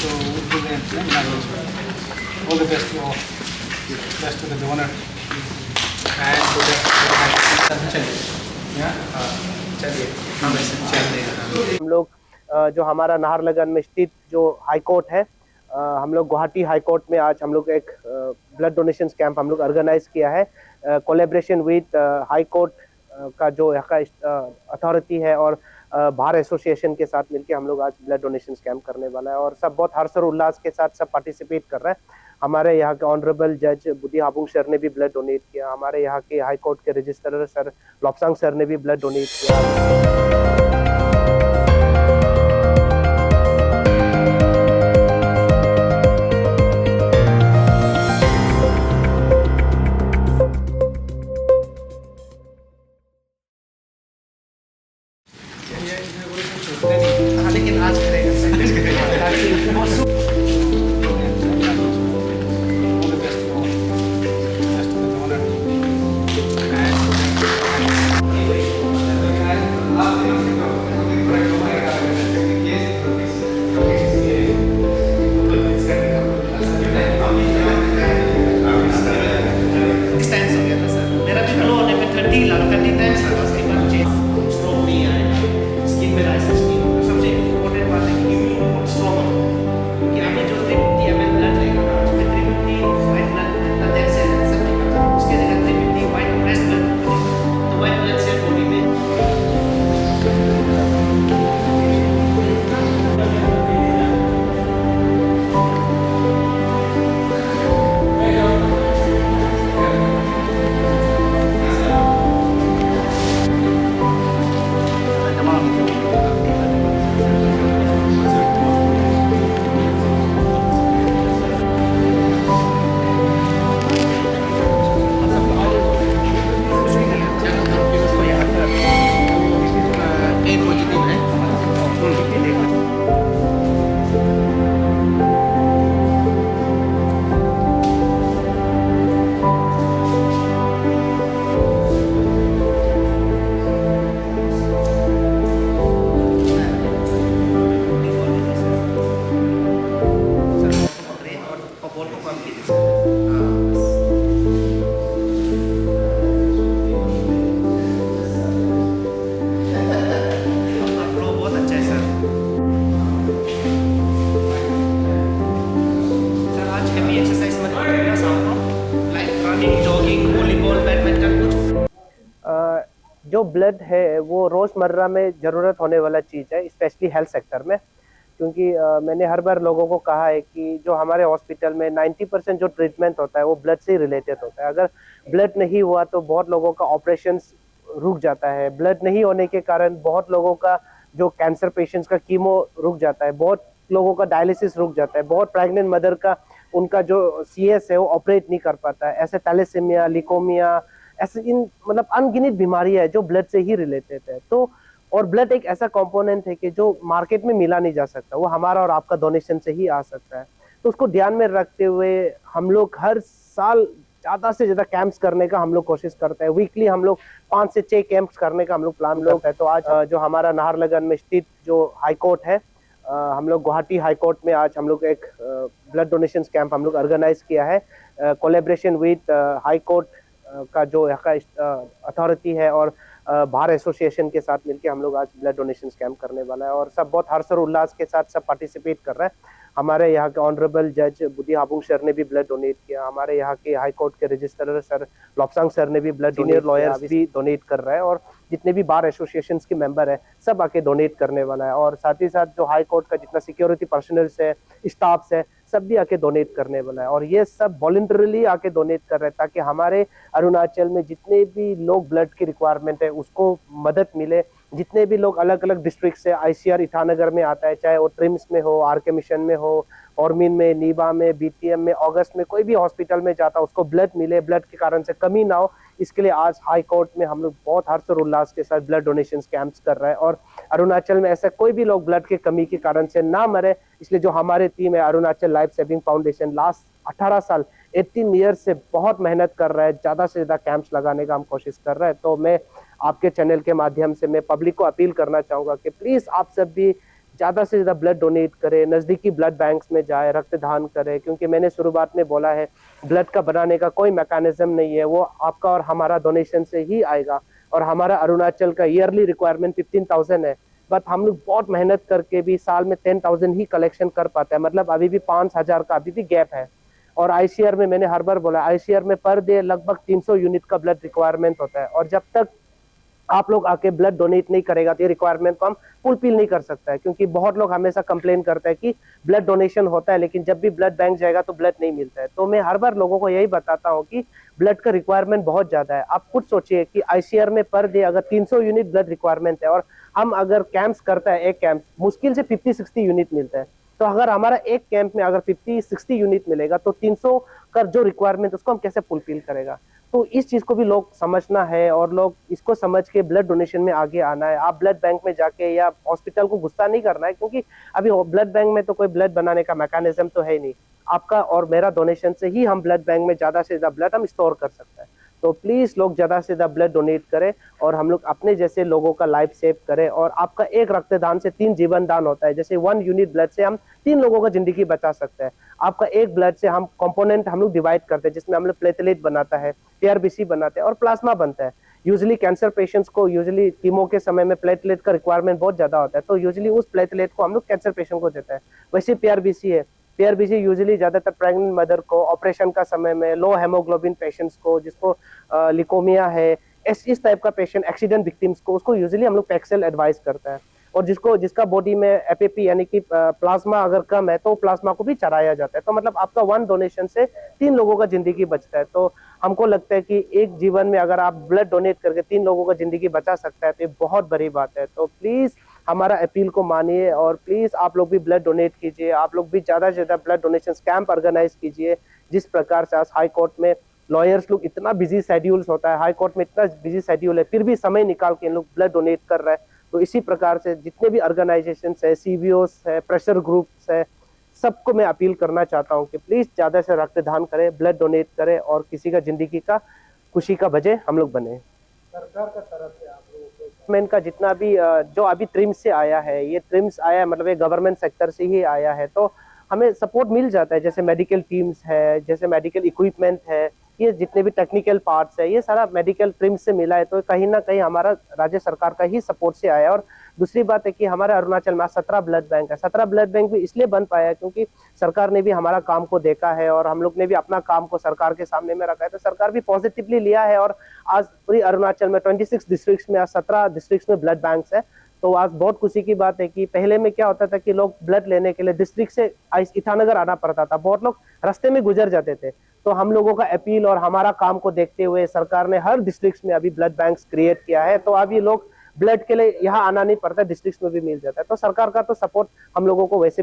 So we'll do the all the best to all. Best to the donor. and to the चलिए चलिए हम ऐसे चलते हैं। हम लोग जो हमारा नाहरलगन में स्थित जो हाई कोर्ट है, हम लोग गुवाहाटी हाई कोर्ट में आज हम लोग एक ब्लड डोनेशन कैंप हम लोग ऑर्गेनाइज किया है कोलैबोरेशन विद हाई कोर्ट का जो यहाँ का अथॉरिटी है और बार एसोसिएशन के साथ मिलकर हम लोग आज ब्लड डोनेशन कैंप करने वाला है और सब बहुत हर्ष और उल्लास के साथ सब पार्टिसिपेट कर रहे हैं। हमारे यहाँ के ऑनरेबल जज बुद्धि हाबुंग सर ने भी ब्लड डोनेट किया, हमारे यहाँ के हाई कोर्ट के रजिस्ट्रार सर लॉपसांग सर ने भी ब्लड डोनेट किया। लेकिन आज करेगा All the best to all. Best to the donor. इस टाइम हो गया था सर, मेरा भी ग्लो होने में 30 टाइम्स लगा, उसके बाद चेंज स्ट्रोक नहीं आया, स्किन में राइस स्किन सबसे इम्पोर्टेंट बात है कि इम्यून स्ट्रॉन्ग हो, क्योंकि हमें जो 350 ml ब्लड लेगा ना, उसमें 350 वाइट ब्लड सेल सब निकलता है, उसके जगह 350 वाइट ब्रेस्ट ब्लड, तो वाइट ब्लड सेल बॉडी में जो ब्लड है वो रोज़मर्रा में ज़रूरत होने वाला चीज़ है, स्पेशली हेल्थ सेक्टर में, क्योंकि मैंने हर बार लोगों को कहा है कि जो हमारे हॉस्पिटल में 90% जो ट्रीटमेंट होता है वो ब्लड से ही रिलेटेड होता है। अगर ब्लड नहीं हुआ तो बहुत लोगों का ऑपरेशन रुक जाता है, ब्लड नहीं होने के कारण बहुत लोगों का जो कैंसर पेशेंट्स का कीमो रुक जाता है, बहुत लोगों का डायलिसिस रुक जाता है, बहुत प्रेग्नेंट मदर का उनका जो CS है वो ऑपरेट नहीं कर पाता है। ऐसे थैलेसीमिया, लिकोमिया, ऐसे इन मतलब अनगिनत बीमारियां है जो ब्लड से ही रिलेटेड है। तो और ब्लड एक ऐसा कंपोनेंट है कि जो मार्केट में मिला नहीं जा सकता, वो हमारा और आपका डोनेशन से ही आ सकता है। तो उसको ध्यान में रखते हुए हम लोग हर साल ज़्यादा से ज़्यादा कैंप्स करने का हम लोग कोशिश करते हैं। वीकली हम लोग 5 से 6 कैंप्स करने का हम लोग प्लान करते हैं। तो आज जो हमारा नाहरलगन में स्थित जो हाई कोर्ट है, हम लोग गुवाहाटी हाई कोर्ट में आज हम लोग एक ब्लड डोनेशन कैंप हम लोग ऑर्गेनाइज किया है कोलैबोरेशन विद हाई कोर्ट का जो यहाँ का अथॉरिटी है और बार एसोसिएशन के साथ मिलकर हम लोग आज ब्लड डोनेशन कैंप करने वाला है और सब बहुत हर्ष और उल्लास के साथ सब पार्टिसिपेट कर रहे हैं। हमारे यहाँ के ऑनरेबल जज बुद्धि हाबुंग सर ने भी ब्लड डोनेट किया, हमारे यहाँ के हाई कोर्ट के रजिस्ट्रार सर लॉपसांग सर ने भी ब्लड, सीनियर लॉयर्स भी डोनेट कर रहे हैं और जितने भी बार एसोसिएशन के मेंबर है सब आके डोनेट करने वाला है और साथ ही साथ जो हाई कोर्ट का जितना सिक्योरिटी पर्सनल है, स्टाफ्स है, सब भी आके डोनेट करने वाला है और ये सब वॉलंटरली आके डोनेट कर रहे हैं ताकि हमारे अरुणाचल में जितने भी लोग ब्लड की रिक्वायरमेंट है उसको मदद मिले। जितने भी लोग अलग अलग डिस्ट्रिक्ट से ICR ईटानगर में आता है, चाहे वो ट्रिम्स में हो, RK मिशन में हो, ऑर्मिन में, नीबा में, BTM में, अगस्त में, कोई भी हॉस्पिटल में जाता उसको ब्लड मिले, ब्लड के कारण से कमी ना हो, इसके लिए आज हाई कोर्ट में हम लोग बहुत हर्ष और उल्लास के साथ ब्लड डोनेशन कैंप्स कर रहे हैं और अरुणाचल में ऐसा कोई भी लोग ब्लड की कमी के कारण से ना मरे, इसलिए जो हमारे टीम है Arunachal life saving foundation last 18 साल 18 ईयर से बहुत मेहनत कर रहा है, ज़्यादा से ज़्यादा कैंप्स लगाने का हम कोशिश कर रहे हैं। तो मैं आपके चैनल के माध्यम से मैं पब्लिक को अपील करना चाहूँगा कि प्लीज़ आप सब भी ज़्यादा से ज़्यादा ब्लड डोनेट करें, नज़दीकी ब्लड बैंक्स में जाए, रक्तदान करें, क्योंकि मैंने शुरुआत में बोला है ब्लड का बनाने का कोई मैकेनिज्म नहीं है, वो आपका और हमारा डोनेशन से ही आएगा। और हमारा अरुणाचल का ईयरली रिक्वायरमेंट 15,000 है, बट हम लोग बहुत मेहनत करके भी साल में 10,000 ही कलेक्शन कर पाते हैं, मतलब अभी भी 5,000 का अभी भी गैप है। और आईसीआर में मैंने हर बार बोला, आईसीआर में पर डे लगभग 300 यूनिट का ब्लड रिक्वायरमेंट होता है, और जब तक आप लोग आके ब्लड डोनेट नहीं करेगा तो ये रिक्वायरमेंट को हम फुलफिल नहीं कर सकता है। क्योंकि बहुत लोग हमेशा कंप्लेन करते हैं कि ब्लड डोनेशन होता है लेकिन जब भी ब्लड बैंक जाएगा तो ब्लड नहीं मिलता है। तो मैं हर बार लोगों को यही बताता हूँ कि ब्लड का रिक्वायरमेंट बहुत ज्यादा है। आप खुद सोचिए कि आईसीआर में पर डे अगर 300 यूनिट ब्लड रिक्वायरमेंट है, और हम अगर कैंप्स करता है, एक कैंप मुश्किल से 50-60 यूनिट मिलता है, तो अगर हमारा एक कैंप में अगर 50-60 यूनिट मिलेगा तो 300 का जो रिक्वायरमेंट उसको हम कैसे फुलफिल करेगा। तो इस चीज को भी लोग समझना है, और लोग इसको समझ के ब्लड डोनेशन में आगे आना है। आप ब्लड बैंक में जाके या हॉस्पिटल को गुस्सा नहीं करना है, क्योंकि अभी ब्लड बैंक में तो कोई ब्लड बनाने का मैकेनिज्म तो है नहीं। आपका और मेरा डोनेशन से ही हम ब्लड बैंक में ज्यादा से ज्यादा ब्लड हम स्टोर कर सकते हैं। तो प्लीज लोग ज्यादा से ज्यादा ब्लड डोनेट करें, और हम लोग अपने जैसे लोगों का लाइफ सेव करें। और आपका एक रक्तदान से 3 जीवन दान होता है। जैसे 1 यूनिट ब्लड से हम 3 लोगों का जिंदगी बचा सकते हैं। आपका एक ब्लड से हम कंपोनेंट हम लोग डिवाइड करते हैं, जिसमें हम लोग प्लेटलेट बनाता है, टीआरबीसी बनाते हैं और प्लाज्मा बनता है। यूजुअली कैंसर पेशेंट्स को यूजुअली कीमो के समय में प्लेटलेट का रिक्वायरमेंट बहुत ज्यादा होता है, तो यूजुअली उस प्लेटलेट को हम लोग कैंसर पेशेंट को देते हैं। वैसे पीआरबीसी है, पीआरबीसी यूजुअली ज्यादातर प्रेग्नेंट मदर को, ऑपरेशन का समय में, लो हेमोग्लोबिन पेशेंट्स को, जिसको लिकोमिया है, इस टाइप का पेशेंट, एक्सीडेंट विक्टिम्स को, उसको यूजुअली हम लोग पैक्सेल एडवाइस करता है। और जिसका बॉडी में एपीपी यानी कि प्लाज्मा अगर कम है तो प्लाज्मा को भी चढ़ाया जाता है। तो मतलब आपका 1 डोनेशन से 3 लोगों का जिंदगी बचता है। तो हमको लगता है कि एक जीवन में अगर आप ब्लड डोनेट करके 3 लोगों का जिंदगी बचा सकता है तो ये बहुत बड़ी बात है। तो प्लीज हमारा अपील को मानिए, और प्लीज आप लोग भी ब्लड डोनेट कीजिए। आप लोग भी ज्यादा से ज्यादा ब्लड डोनेशन कैंप ऑर्गेनाइज कीजिए। जिस प्रकार से आज हाई कोर्ट में लॉयर्स लोग इतना बिजी शेड्यूल्स होता है, हाई कोर्ट में इतना बिजी शेड्यूल है, फिर भी समय निकाल के इन लोग ब्लड डोनेट कर रहे हैं। तो इसी प्रकार से जितने भी ऑर्गेनाइजेशन है, सीबीओस है, प्रेशर ग्रुप्स है, सबको मैं अपील करना चाहता हूँ कि प्लीज ज्यादा से रक्तदान करें, ब्लड डोनेट करें, और किसी का जिंदगी का खुशी का वजह हम लोग बने। सरकार का तरफ से आप लोगों को गवर्नमेंट का जितना भी जो अभी ट्रिम्स से आया है, ये ट्रिम्स आया है मतलब ये गवर्नमेंट सेक्टर से ही आया है, तो हमें सपोर्ट मिल जाता है। जैसे मेडिकल टीम्स है, जैसे मेडिकल इक्विपमेंट है, ये जितने भी टेक्निकल पार्ट्स है, ये सारा मेडिकल ट्रिम्स से मिला है। तो कहीं ना कहीं हमारा राज्य सरकार का ही सपोर्ट से आया है। और दूसरी बात है कि हमारे अरुणाचल में 17 ब्लड बैंक है। 17 ब्लड बैंक भी इसलिए बन पाया है क्योंकि सरकार ने भी हमारा काम को देखा है, और हम लोग ने भी अपना काम को सरकार के सामने में रखा है। तो सरकार भी पॉजिटिवली लिया है, और आज पूरी अरुणाचल में 26 डिस्ट्रिक्ट्स में, आज 17 डिस्ट्रिक्ट्स में ब्लड बैंक्स है। तो आज बहुत खुशी की बात है कि पहले में क्या होता था कि लोग ब्लड लेने के लिए डिस्ट्रिक्ट से ईटानगर आना पड़ता था, बहुत लोग रास्ते में गुजर जाते थे। तो हम लोगों का अपील और हमारा काम को देखते हुए सरकार ने हर डिस्ट्रिक्ट में अभी ब्लड बैंक्स क्रिएट किया है। तो अब ये लोग ब्लड के लिए यहाँ आना नहीं पड़ता, डिस्ट्रिक्ट में भी मिल जाता है। तो सरकार का तो सपोर्ट हम लोगों को वैसे भी